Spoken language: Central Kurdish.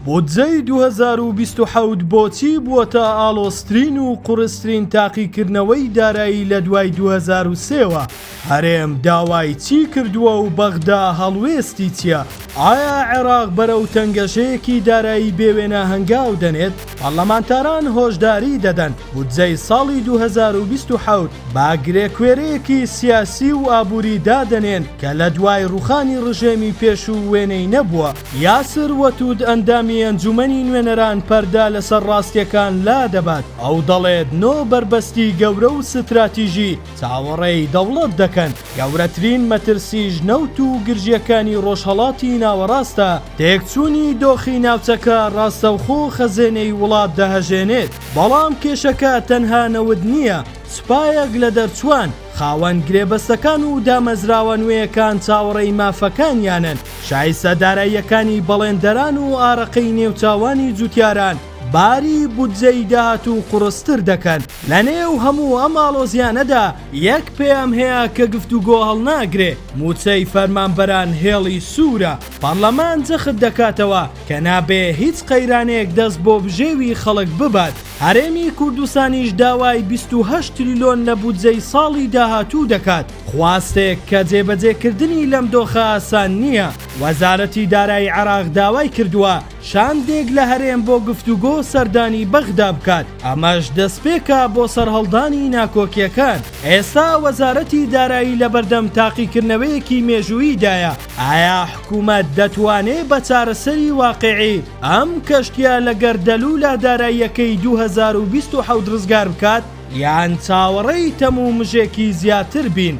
بودجەی 2027 بۆچی بووەتە ئاڵۆزترین و قورسترین تاقیکردنەوەی دارایی لە دوای 2003ەوە؟ هەرێم داوای چی کردووە و بەغدا هەڵوێستی چییە؟ ئایا عێراق بەرەو تەنگەشەیەکی دارایی بێوێنە هەنگاو دەنێت؟ پەرلەمانتاران هۆشداری دەدەن بودجەی ساڵی 2027 با گرێکوێرەیەکی سیاسی و ئابووری دادەنێن کە لە دوای ڕوخانی ڕژێمی پێش و وێنەی نەبووە. یاسر وەتود ئەندامی ئەنجومەنی نوێنەران پەردا لەسەر ڕاستیەکان لا دەبات. ئەو دەڵێت نۆ بربەستی گەورە و ستراتیژی چاوەڕێی دەوڵەت دەکەن. گەورەترین مەترسیش نەوت و گرژیەکانی ڕۆژهەڵاتی ناوەڕاستە. تێکچوونی دۆخی ناوچەکە ڕاستەوخۆ خەزێنەی وڵات دەهەژێنێت. بەڵام کێشەکە تەنها نەود نییە، سوپایەک لە دەرچوان خاوەن گرێبەستەکان و دامەزراوە نوێیەکان چاوەڕێی مافەکانیانن. شایستە داراییەکانی بەڵێندەران و ئارەقەی نێوچاوانی جوتیاران باری بودجەی داهاتوو قورستر دەکەن. لە نێو هەموو ئەم ئاڵۆزیانەدا یەک پێیان هەیە کە گفتوگۆ هەڵناگرێ، موچەی فەرمانبەران هێڵی سوورە. پەرلەمان جەخت دەکاتەوە کە نابێ هیچ قەیرانێک دەست بۆ بژێوی خەڵک ببات. هەرێمی کوردستانیش داوای 28 تریلیۆن لە بودجەی ساڵی داهاتوو دەکات. خواستێک کە جێبەجێکردنی لەم دۆخە ئاسان نییە. وەزارەتی دارایی عێراق داوای کردووە شاندێک لە هەرێم بۆ گفتوگۆ سەردانی بەغدا بکات. ئەمەش دەستپێکە بۆ سەرهەڵدانی ناکۆکیەکان. ئێستا وەزارەتی دارایی لە بەردەم تاقیکردنەوەیەکی مێژوویدایە. ئایا حکوومەت دەتوانێت بە چارەسەری واقعی ئەم کەشتیە لە گەردەلوولە داراییەکەی 2027 ڕزگار بکات؟ یان چاوەڕێی تەموو مژێکی زیاتر بین؟